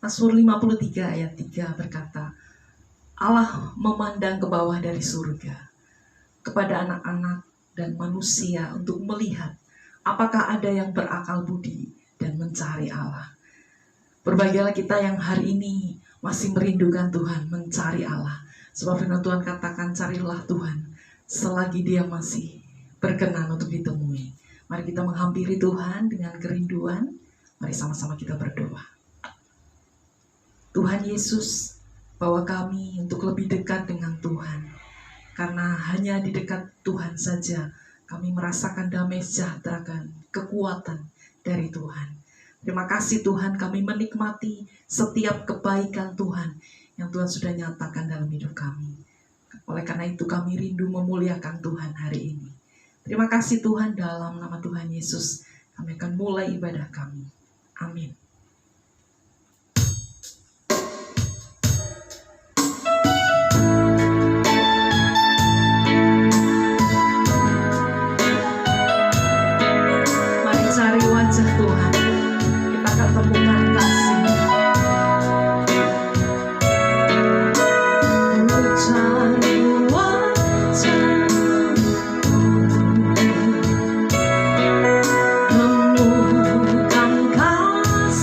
Mazmur 53 ayat 3 berkata, Allah memandang ke bawah dari surga kepada anak-anak dan manusia untuk melihat apakah ada yang berakal budi dan mencari Allah. Berbahagialah kita yang hari ini masih merindukan Tuhan, mencari Allah. Sebab firman Tuhan katakan, carilah Tuhan selagi dia masih berkenan untuk ditemui. Mari kita menghampiri Tuhan dengan kerinduan. Mari sama-sama kita berdoa. Tuhan Yesus, bawa kami untuk lebih dekat dengan Tuhan. Karena hanya di dekat Tuhan saja kami merasakan damai sejahtera dan kekuatan dari Tuhan. Terima kasih Tuhan, kami menikmati setiap kebaikan Tuhan yang Tuhan sudah nyatakan dalam hidup kami. Oleh karena itu kami rindu memuliakan Tuhan hari ini. Terima kasih Tuhan, dalam nama Tuhan Yesus kami akan mulai ibadah kami. Amin. Mari cari wajah Tuhan. Kita akan temukan kasih. Cari wajah, temukan kasih.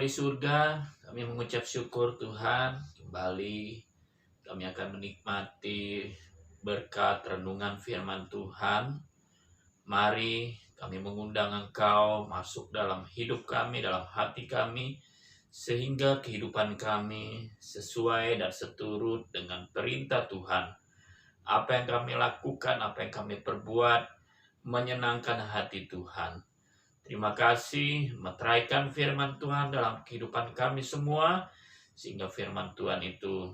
di surga, kami mengucap syukur Tuhan. Kembali kami akan menikmati berkat renungan firman Tuhan. Mari kami mengundang Engkau masuk dalam hidup kami, dalam hati kami, sehingga kehidupan kami sesuai dan seturut dengan perintah Tuhan. Apa yang kami lakukan, apa yang kami perbuat, menyenangkan hati Tuhan. Terima kasih, meteraikan firman Tuhan dalam kehidupan kami semua, sehingga firman Tuhan itu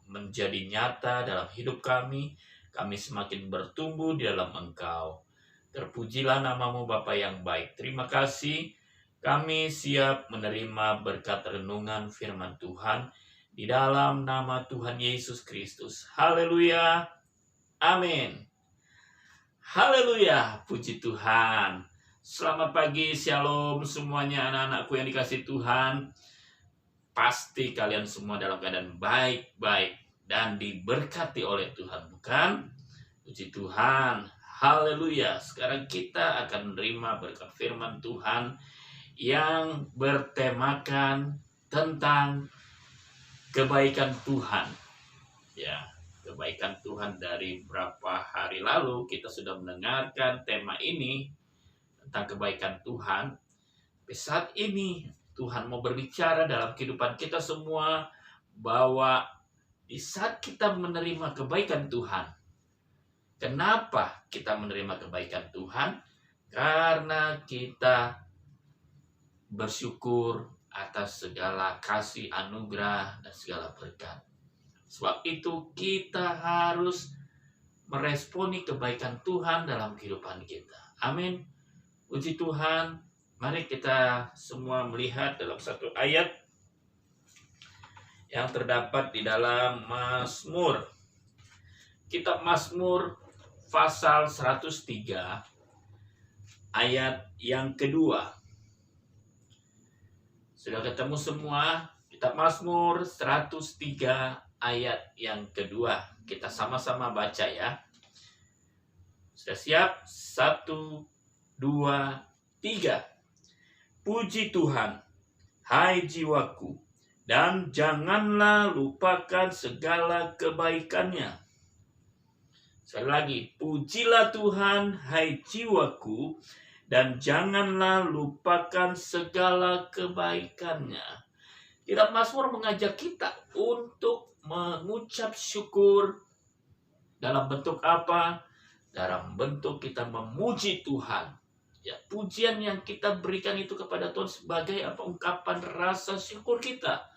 menjadi nyata dalam hidup kami semakin bertumbuh di dalam Engkau. Terpujilah namamu Bapa yang baik. Terima kasih, kami siap menerima berkat renungan firman Tuhan di dalam nama Tuhan Yesus Kristus. Haleluya, amin. Haleluya, puji Tuhan. Selamat pagi, shalom semuanya anak-anakku yang dikasihi Tuhan. Pasti kalian semua dalam keadaan baik-baik dan diberkati oleh Tuhan, bukan? Puji Tuhan, haleluya. Sekarang kita akan menerima berkat firman Tuhan yang bertemakan tentang kebaikan Tuhan. Ya, kebaikan Tuhan. Dari beberapa hari lalu kita sudah mendengarkan tema ini tentang kebaikan Tuhan. Tapi saat ini Tuhan mau berbicara dalam kehidupan kita semua, bahwa di saat kita menerima kebaikan Tuhan, kenapa kita menerima kebaikan Tuhan? Karena kita bersyukur atas segala kasih anugerah dan segala berkat. Sebab itu kita harus meresponi kebaikan Tuhan dalam kehidupan kita. Amin. Puji Tuhan. Mari kita semua melihat dalam satu ayat yang terdapat di dalam Mazmur. Kitab Mazmur pasal 103 ayat yang kedua. Sudah ketemu semua? Kitab Mazmur 103 ayat yang kedua. Kita sama-sama baca ya. Sudah siap? 1, 2, 3. Puji Tuhan, hai jiwaku, dan janganlah lupakan segala kebaikannya. Sekali lagi, pujilah Tuhan, hai jiwaku, dan janganlah lupakan segala kebaikannya. Kitab Mazmur mengajak kita untuk mengucap syukur dalam bentuk apa? Dalam bentuk kita memuji Tuhan. Ya, pujian yang kita berikan itu kepada Tuhan sebagai apa? Ungkapan rasa syukur kita.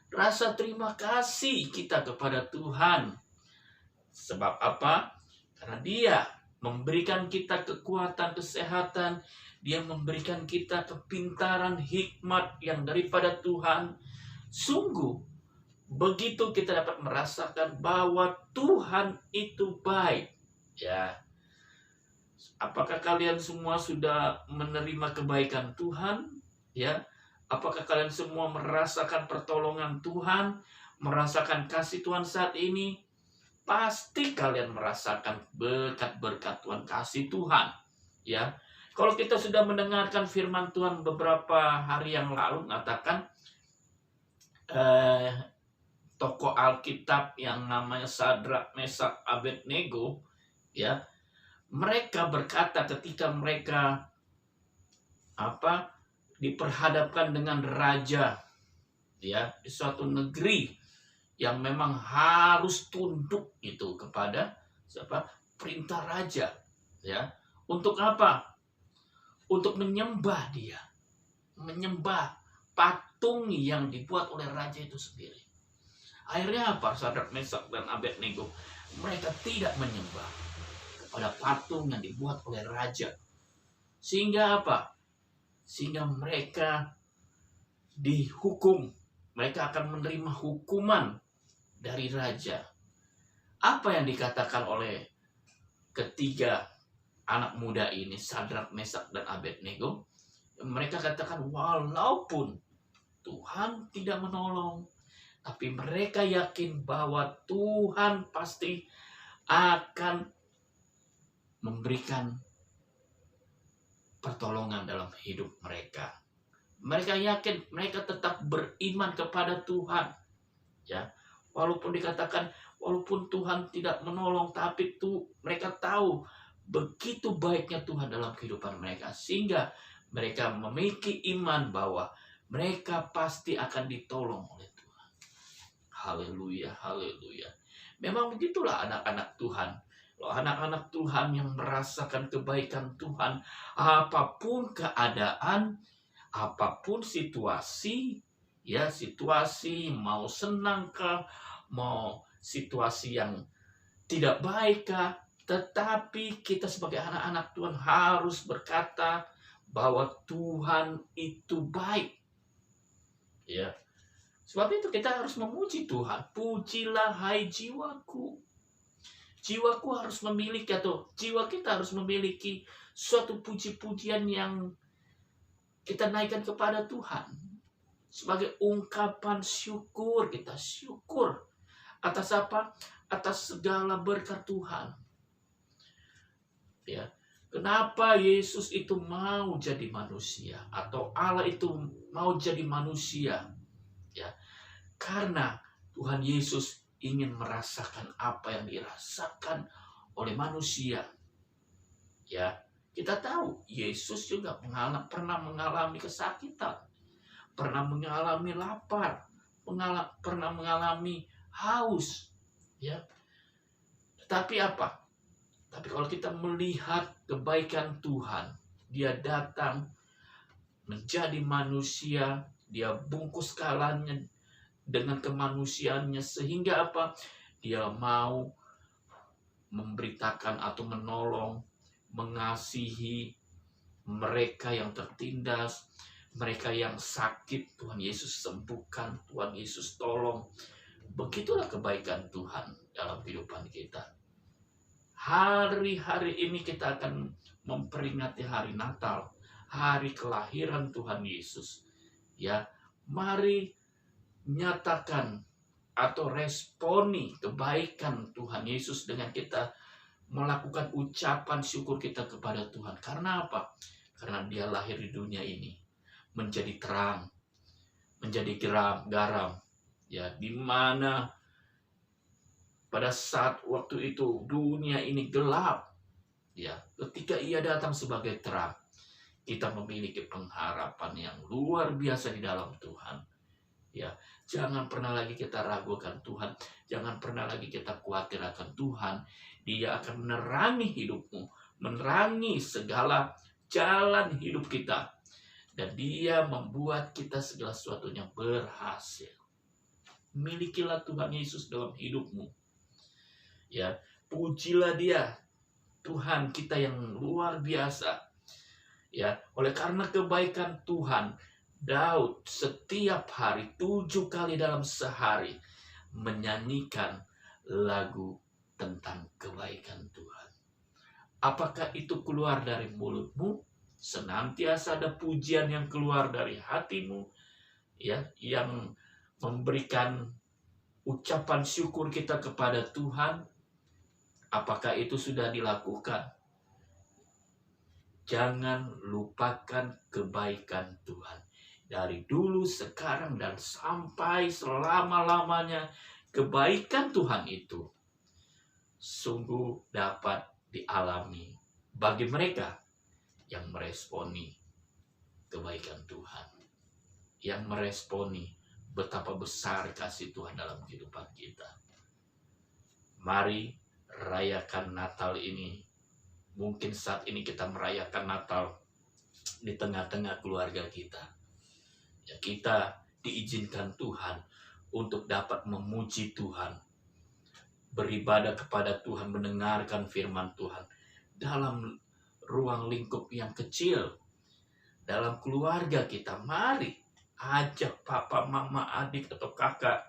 Rasa terima kasih kita kepada Tuhan. Sebab apa? Karena Dia memberikan kita kekuatan, kesehatan. Dia memberikan kita kepintaran, hikmat yang daripada Tuhan. Sungguh, begitu kita dapat merasakan bahwa Tuhan itu baik. Ya, apakah kalian semua sudah menerima kebaikan Tuhan? Ya, apakah kalian semua merasakan pertolongan Tuhan, merasakan kasih Tuhan saat ini? Pasti kalian merasakan berkat-berkat Tuhan, kasih Tuhan. Ya, kalau kita sudah mendengarkan firman Tuhan beberapa hari yang lalu mengatakan tokoh Alkitab yang namanya Sadrak, Mesak, Abednego, ya, mereka berkata ketika mereka diperhadapkan dengan raja, ya, di suatu negeri yang memang harus tunduk itu kepada perintah raja, ya. Untuk apa? Untuk menyembah dia, menyembah patung yang dibuat oleh raja itu sendiri. Akhirnya apa? Sadrak, Mesak, dan Abednego, mereka tidak menyembah pada patung yang dibuat oleh raja. Sehingga apa? Sehingga mereka dihukum. Mereka akan menerima hukuman dari raja. Apa yang dikatakan oleh ketiga anak muda ini, Sadrak, Mesak, dan Abednego? Mereka katakan, walaupun Tuhan tidak menolong, tapi mereka yakin bahwa Tuhan pasti akan memberikan pertolongan dalam hidup mereka. Mereka yakin, mereka tetap beriman kepada Tuhan. Ya, walaupun dikatakan, walaupun Tuhan tidak menolong, tapi mereka tahu begitu baiknya Tuhan dalam kehidupan mereka, sehingga mereka memiliki iman bahwa mereka pasti akan ditolong oleh Tuhan. Haleluya, haleluya. Memang begitulah anak-anak Tuhan. Loh, anak-anak Tuhan yang merasakan kebaikan Tuhan, apapun keadaan, apapun situasi, ya situasi mau senang kah, mau situasi yang tidak baik kah, tetapi kita sebagai anak-anak Tuhan harus berkata bahwa Tuhan itu baik. Ya, sebab itu kita harus memuji Tuhan. Pujilah hai jiwaku. Jiwaku harus memiliki, atau jiwa kita harus memiliki suatu puji-pujian yang kita naikkan kepada Tuhan. Sebagai ungkapan syukur, kita syukur atas apa? Atas segala berkat Tuhan. Ya, kenapa Yesus itu mau jadi manusia, atau Allah itu mau jadi manusia? Ya, karena Tuhan Yesus ingin merasakan apa yang dirasakan oleh manusia. Ya, kita tahu Yesus juga pernah mengalami kesakitan, pernah mengalami lapar, pernah mengalami haus. Ya, tetapi apa? Tapi kalau kita melihat kebaikan Tuhan, Dia datang menjadi manusia, Dia bungkus skalanya dengan kemanusiaannya, sehingga apa? Dia mau memberitakan atau menolong, mengasihi mereka yang tertindas, mereka yang sakit. Tuhan Yesus sembuhkan, Tuhan Yesus tolong. Begitulah kebaikan Tuhan dalam kehidupan kita. Hari-hari ini kita akan memperingati hari Natal, hari kelahiran Tuhan Yesus. Ya, mari nyatakan atau responi kebaikan Tuhan Yesus dengan kita melakukan ucapan syukur kita kepada Tuhan. Karena apa? Karena Dia lahir di dunia ini menjadi terang, menjadi garam. Ya, di mana pada saat waktu itu dunia ini gelap. Ya, ketika Ia datang sebagai terang, kita memiliki pengharapan yang luar biasa di dalam Tuhan. Ya, jangan pernah lagi kita ragukan Tuhan, jangan pernah lagi kita khawatir akan Tuhan. Dia akan menerangi hidupmu, menerangi segala jalan hidup kita, dan Dia membuat kita segala sesuatunya berhasil. Milikilah Tuhan Yesus dalam hidupmu. Ya, pujilah Dia, Tuhan kita yang luar biasa. Ya, oleh karena kebaikan Tuhan, Daud setiap hari 7 kali dalam sehari menyanyikan lagu tentang kebaikan Tuhan. Apakah itu keluar dari mulutmu? Senantiasa ada pujian yang keluar dari hatimu, ya, yang memberikan ucapan syukur kita kepada Tuhan. Apakah itu sudah dilakukan? Jangan lupakan kebaikan Tuhan. Dari dulu, sekarang, dan sampai selama-lamanya, kebaikan Tuhan itu sungguh dapat dialami bagi mereka yang meresponi kebaikan Tuhan, yang meresponi betapa besar kasih Tuhan dalam kehidupan kita. Mari rayakan Natal ini. Mungkin saat ini kita merayakan Natal di tengah-tengah keluarga kita. Ya, kita diizinkan Tuhan untuk dapat memuji Tuhan, beribadah kepada Tuhan, mendengarkan firman Tuhan dalam ruang lingkup yang kecil, dalam keluarga kita. Mari ajak papa, mama, adik, atau kakak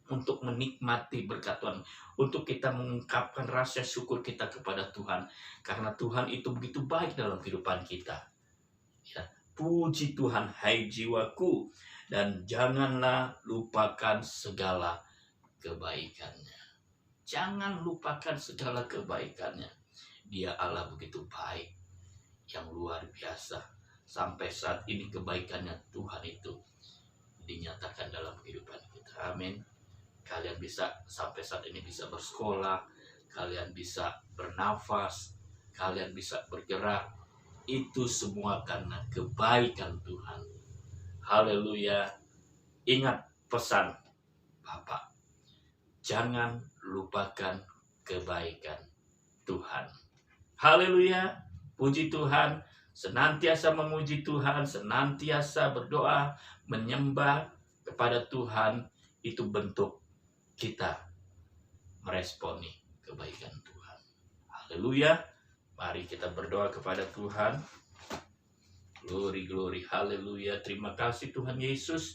untuk menikmati berkat Tuhan, untuk kita mengungkapkan rasa syukur kita kepada Tuhan, karena Tuhan itu begitu baik dalam kehidupan kita. Ya, puji Tuhan hai jiwaku, dan janganlah lupakan segala kebaikannya. Jangan lupakan segala kebaikannya. Dia Allah begitu baik, yang luar biasa. sampai saat ini kebaikannya Tuhan itu dinyatakan dalam kehidupan kita. Amin. Kalian bisa sampai saat ini bisa bersekolah, kalian bisa bernafas, kalian bisa bergerak. Itu semua karena kebaikan Tuhan. Haleluya. Ingat pesan Bapak. Jangan lupakan kebaikan Tuhan. Haleluya. Puji Tuhan. Senantiasa memuji Tuhan, senantiasa berdoa, menyembah kepada Tuhan. Itu bentuk kita meresponi kebaikan Tuhan. Haleluya. Mari kita berdoa kepada Tuhan. Glory, glory, haleluya. Terima kasih Tuhan Yesus.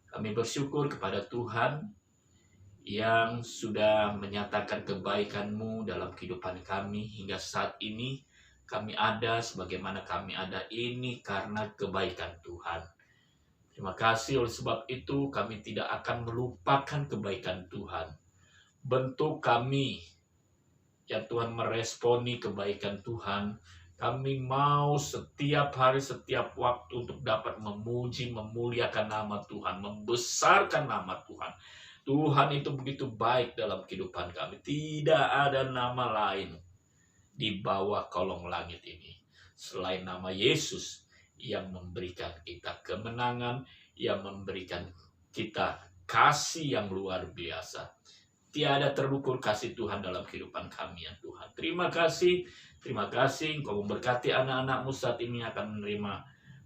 Kami bersyukur kepada Tuhan yang sudah menyatakan kebaikan-Mu dalam kehidupan kami hingga saat ini. Kami ada sebagaimana kami ada ini karena kebaikan Tuhan. Terima kasih, oleh sebab itu kami tidak akan melupakan kebaikan Tuhan. Bentuk kami ya Tuhan meresponi kebaikan Tuhan. Kami mau setiap hari, setiap waktu untuk dapat memuji, memuliakan nama Tuhan, membesarkan nama Tuhan. Tuhan itu begitu baik dalam kehidupan kami. Tidak ada nama lain di bawah kolong langit ini selain nama Yesus yang memberikan kita kemenangan, yang memberikan kita kasih yang luar biasa. Tiada terukur kasih Tuhan dalam kehidupan kami ya Tuhan. Terima kasih Engkau memberkati anak-anak-Mu saat ini akan menerima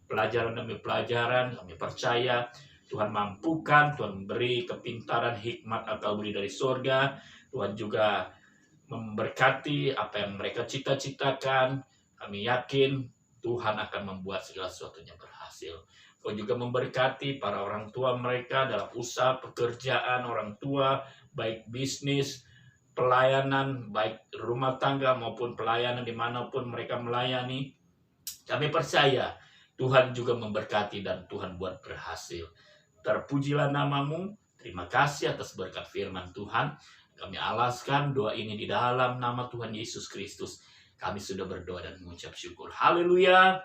pelajaran demi pelajaran. Kami percaya Tuhan mampukan, Tuhan beri kepintaran, hikmat, akal budi dari surga. Tuhan juga memberkati apa yang mereka cita-citakan. Kami yakin Tuhan akan membuat segala sesuatunya berhasil. Kau juga memberkati para orang tua mereka dalam usaha, pekerjaan orang tua, baik bisnis, pelayanan, baik rumah tangga maupun pelayanan dimanapun mereka melayani. Kami percaya Tuhan juga memberkati dan Tuhan buat berhasil. Terpujilah nama-Mu. Terima kasih atas berkat firman Tuhan. Kami alaskan doa ini di dalam nama Tuhan Yesus Kristus. Kami sudah berdoa dan mengucap syukur. Haleluya.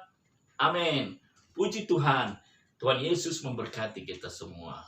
Amin. Puji Tuhan. Tuhan Yesus memberkati kita semua.